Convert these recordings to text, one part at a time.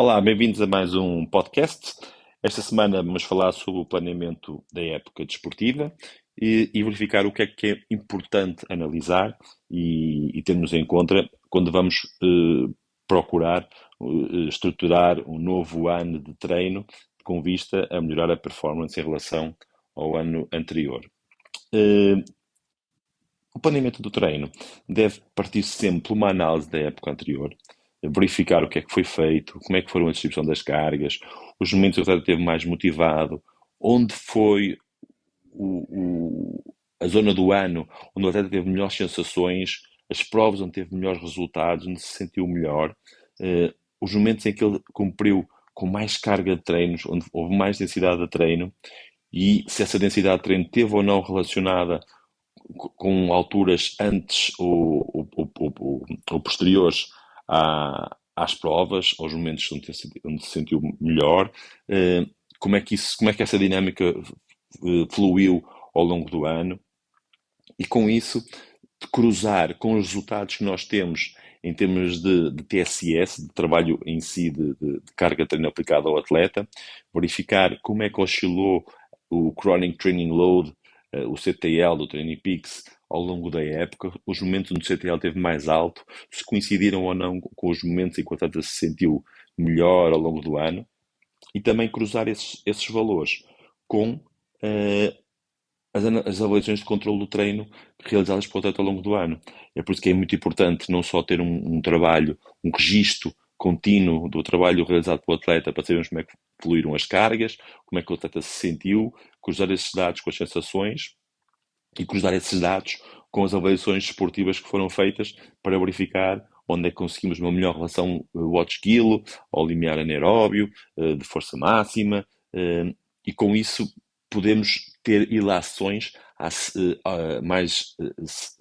Olá, bem-vindos a mais um podcast. Esta semana vamos falar sobre o planeamento da época desportiva e verificar o que é importante analisar e termos em conta quando vamos procurar estruturar um novo ano de treino com vista a melhorar a performance em relação ao ano anterior. Eh, o planeamento do treino deve partir sempre de uma análise da época anterior, verificar o que é que foi feito, como é que foram a distribuição das cargas, os momentos que o atleta esteve mais motivado, onde foi a zona do ano onde o atleta teve melhores sensações, as provas onde teve melhores resultados, onde se sentiu melhor, os momentos em que ele cumpriu com mais carga de treinos, onde houve mais densidade de treino, e se essa densidade de treino teve ou não relacionada com alturas antes ou posteriores às provas, aos momentos onde se sentiu melhor, como é que essa dinâmica fluiu ao longo do ano, e com isso de cruzar com os resultados que nós temos em termos de TSS, de trabalho em si, de carga de treino aplicada ao atleta, verificar como é que oscilou o Chronic Training Load, o CTL do Training Peaks, ao longo da época, os momentos onde o CTL esteve mais alto, se coincidiram ou não com os momentos em que o atleta se sentiu melhor ao longo do ano, e também cruzar esses valores com uh, as avaliações de controle do treino realizadas pelo atleta ao longo do ano. É por isso que é muito importante não só ter um trabalho, um registro contínuo do trabalho realizado pelo atleta para sabermos como é que fluíram as cargas, como é que o atleta se sentiu, cruzar esses dados com as sensações e cruzar esses dados com as avaliações esportivas que foram feitas para verificar onde é que conseguimos uma melhor relação watch-kilo ao limiar anaeróbio, de força máxima, e com isso podemos ter ilações mais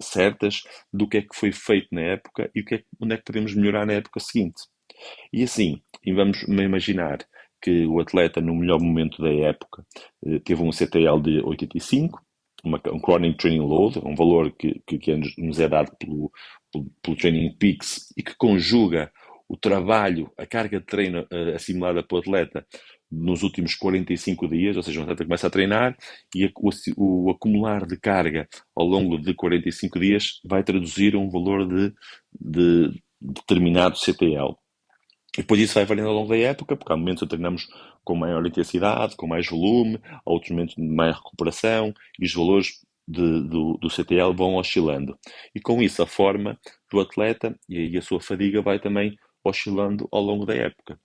certas do que é que foi feito na época e onde é que podemos melhorar na época seguinte. E assim, e vamos imaginar que o atleta, no melhor momento da época, teve um CTL de 85, um Chronic Training Load, um valor que nos é dado pelo Training Peaks e que conjuga o trabalho, a carga de treino assimilada pelo atleta nos últimos 45 dias, ou seja, o atleta começa a treinar e o acumular de carga ao longo de 45 dias vai traduzir um valor de determinado CTL. E depois isso vai variando ao longo da época, porque há momentos em que treinamos com maior intensidade, com mais volume, há outros momentos de maior recuperação, e os valores do CTL vão oscilando. E com isso a forma do atleta e a sua fadiga vai também oscilando ao longo da época.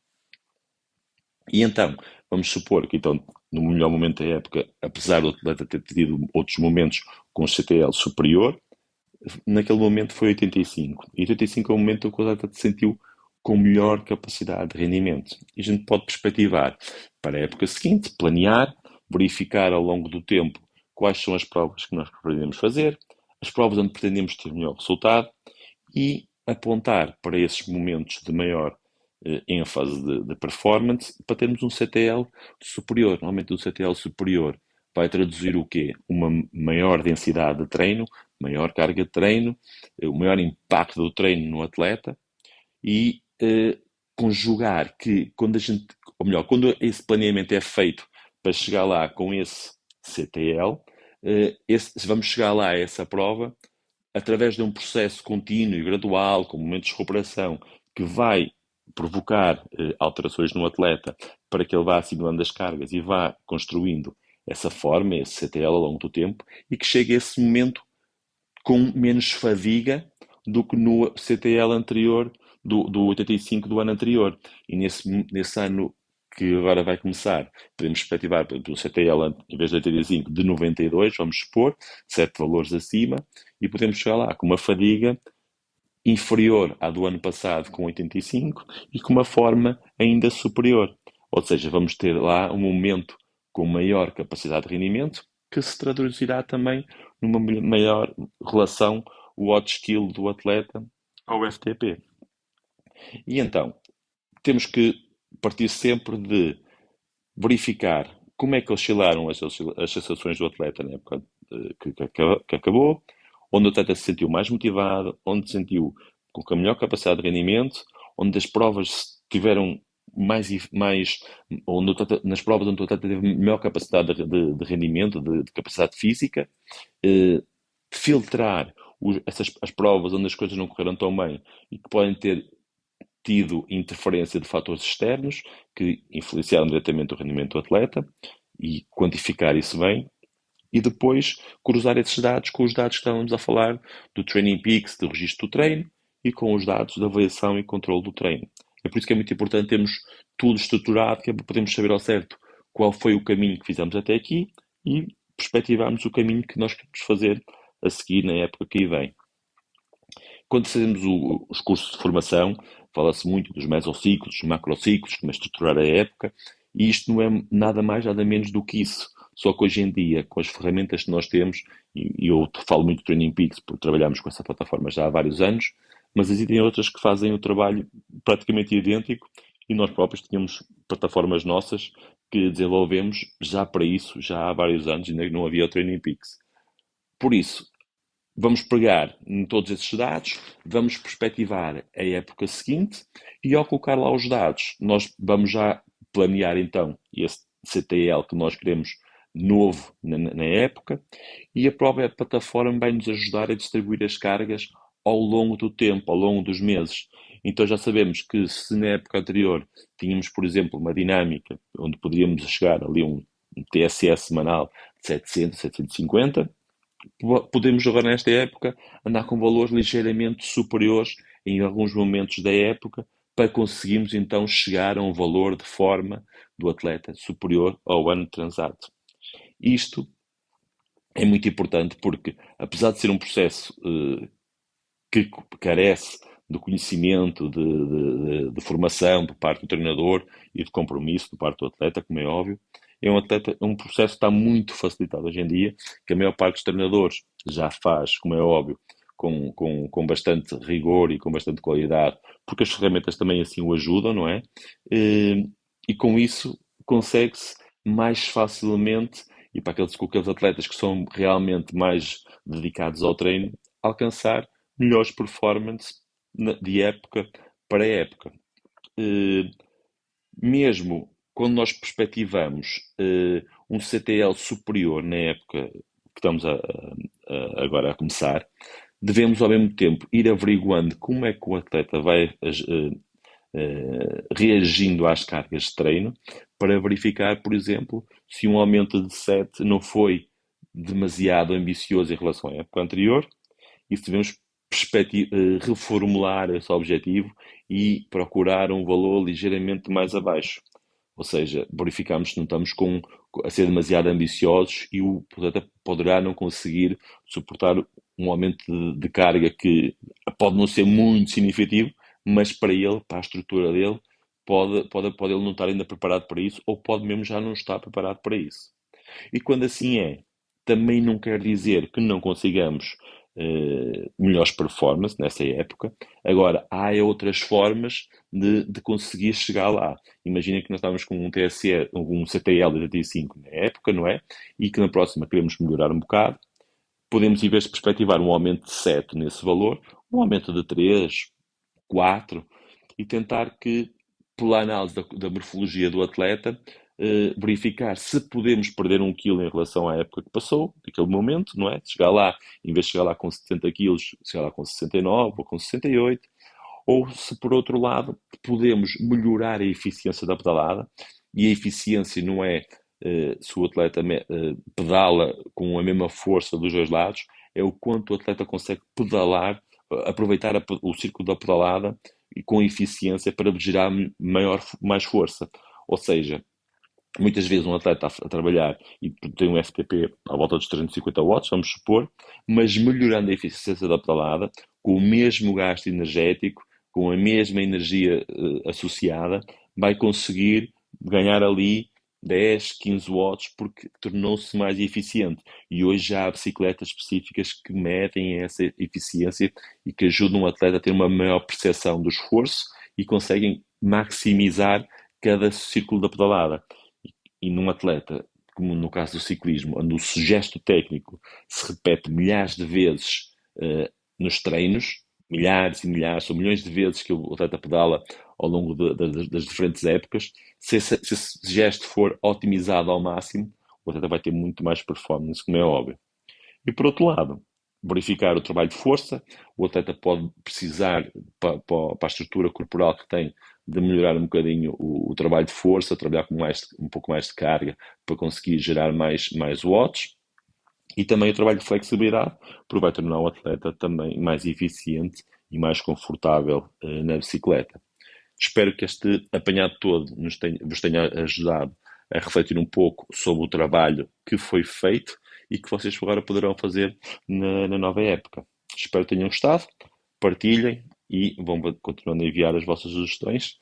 E então, vamos supor que então, no melhor momento da época, apesar do atleta ter tido outros momentos com o CTL superior, naquele momento foi 85. E 85 é o momento em que o atleta se sentiu com melhor capacidade de rendimento. E a gente pode perspectivar para a época seguinte, planear, verificar ao longo do tempo quais são as provas que nós pretendemos fazer, as provas onde pretendemos ter melhor resultado e apontar para esses momentos de maior ênfase de performance para termos um CTL superior. Normalmente um CTL superior vai traduzir o quê? Uma maior densidade de treino, maior carga de treino, o maior impacto do treino no atleta e conjugar que quando a gente, ou melhor, quando esse planeamento é feito para chegar lá com esse CTL, vamos chegar lá a essa prova através de um processo contínuo e gradual, com momentos de recuperação, que vai provocar alterações no atleta para que ele vá assimilando as cargas e vá construindo essa forma, esse CTL ao longo do tempo, e que chegue a esse momento com menos fadiga do que no CTL anterior, do 85 do ano anterior. E nesse ano que agora vai começar, podemos perspectivar pelo CTL, em vez de 85, de 92, vamos supor, 7 valores acima, e podemos chegar lá com uma fadiga inferior à do ano passado, com 85, e com uma forma ainda superior. Ou seja, vamos ter lá um momento com maior capacidade de rendimento, que se traduzirá também numa maior relação watch skill do atleta ao FTP. E então, temos que partir sempre de verificar como é que oscilaram as sensações do atleta na época que acabou, onde o atleta se sentiu mais motivado, onde se sentiu com a melhor capacidade de rendimento, onde as provas tiveram mais onde nas provas onde o atleta teve melhor capacidade de rendimento, de capacidade física, eh, filtrar as provas onde as coisas não correram tão bem e que podem ter tido interferência de fatores externos que influenciaram diretamente o rendimento do atleta e quantificar isso bem. E depois cruzar esses dados com os dados que estávamos a falar do Training Peaks, do registro do treino, e com os dados da avaliação e controle do treino. É por isso que é muito importante termos tudo estruturado, que é para podermos saber ao certo qual foi o caminho que fizemos até aqui e perspectivarmos o caminho que nós queremos fazer a seguir na época que aí vem. Quando fazemos os cursos de formação, fala-se muito dos mesociclos, dos macrociclos, como é estruturar a época, e isto não é nada mais, nada menos do que isso. Só que hoje em dia, com as ferramentas que nós temos, e eu falo muito do Training Peaks, porque trabalhamos com essa plataforma já há vários anos, mas existem outras que fazem o trabalho praticamente idêntico, e nós próprios tínhamos plataformas nossas que desenvolvemos já para isso, já há vários anos, ainda não havia o Training Peaks. Por isso, vamos pegar em todos esses dados, vamos perspectivar a época seguinte e ao colocar lá os dados, nós vamos já planear então esse CTL que nós queremos novo na época e a própria plataforma vai nos ajudar a distribuir as cargas ao longo do tempo, ao longo dos meses. Então já sabemos que se na época anterior tínhamos, por exemplo, uma dinâmica onde poderíamos chegar ali um TSS semanal de 700, 750, podemos agora nesta época andar com valores ligeiramente superiores em alguns momentos da época para conseguirmos então chegar a um valor de forma do atleta superior ao ano transato. Isto é muito importante porque, apesar de ser um processo que carece de conhecimento, de formação por parte do treinador e de compromisso por parte do atleta, como é óbvio, é um processo que está muito facilitado hoje em dia, que a maior parte dos treinadores já faz, como é óbvio, com bastante rigor e com bastante qualidade, porque as ferramentas também assim o ajudam, não é? E com isso consegue-se mais facilmente, e para aqueles atletas que são realmente mais dedicados ao treino, alcançar melhores performances de época para época. Eh, Mesmo quando nós perspectivamos um CTL superior na época que estamos agora a começar, devemos ao mesmo tempo ir averiguando como é que o atleta vai reagindo às cargas de treino para verificar, por exemplo, se um aumento de 7 não foi demasiado ambicioso em relação à época anterior e se devemos reformular esse objetivo e procurar um valor ligeiramente mais abaixo. Ou seja, verificamos se não estamos a ser demasiado ambiciosos e o atleta poderá não conseguir suportar um aumento de carga que pode não ser muito significativo, mas para ele, para a estrutura dele, pode ele não estar ainda preparado para isso ou pode mesmo já não estar preparado para isso. E quando assim é, também não quer dizer que não consigamos melhores performances nessa época. Agora, há outras formas de conseguir chegar lá. Imagina que nós estávamos com um TSE, um CTL de 85 na época, não é? E que na próxima queremos melhorar um bocado. Podemos, em vez de perspectivar um aumento de 7 nesse valor, um aumento de 3, 4, e tentar que, pela análise da morfologia do atleta, verificar se podemos perder 1 quilo em relação à época que passou, naquele momento, não é? Chegar lá, em vez de chegar lá com 70 quilos, chegar lá com 69 ou com 68, ou se por outro lado podemos melhorar a eficiência da pedalada, e a eficiência não é se o atleta pedala com a mesma força dos dois lados, é o quanto o atleta consegue pedalar, aproveitar o círculo da pedalada e com eficiência para gerar mais força. Ou seja, muitas vezes um atleta a trabalhar e tem um FTP à volta dos 350 watts, vamos supor, mas melhorando a eficiência da pedalada, com o mesmo gasto energético, com a mesma energia associada, vai conseguir ganhar ali 10, 15 watts porque tornou-se mais eficiente. E hoje já há bicicletas específicas que medem essa eficiência e que ajudam o atleta a ter uma maior percepção do esforço e conseguem maximizar cada círculo da pedalada. E num atleta, como no caso do ciclismo, onde o gesto técnico se repete milhares de vezes nos treinos, milhares e milhares, ou milhões de vezes que o atleta pedala ao longo das diferentes épocas. Se esse gesto for otimizado ao máximo, o atleta vai ter muito mais performance, como é óbvio. E por outro lado, verificar o trabalho de força. O atleta pode precisar, para a estrutura corporal que tem, de melhorar um bocadinho o trabalho de força, trabalhar com um pouco mais de carga para conseguir gerar mais watts. E também o trabalho de flexibilidade, porque vai tornar o atleta também mais eficiente e mais confortável na bicicleta. Espero que este apanhado todo vos tenha ajudado a refletir um pouco sobre o trabalho que foi feito e que vocês agora poderão fazer na nova época. Espero que tenham gostado, partilhem e vão continuando a enviar as vossas sugestões.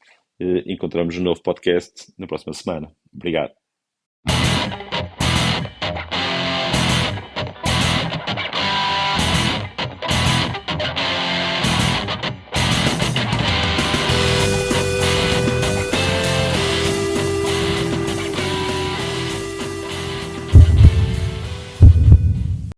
Encontramos um novo podcast na próxima semana. Obrigado.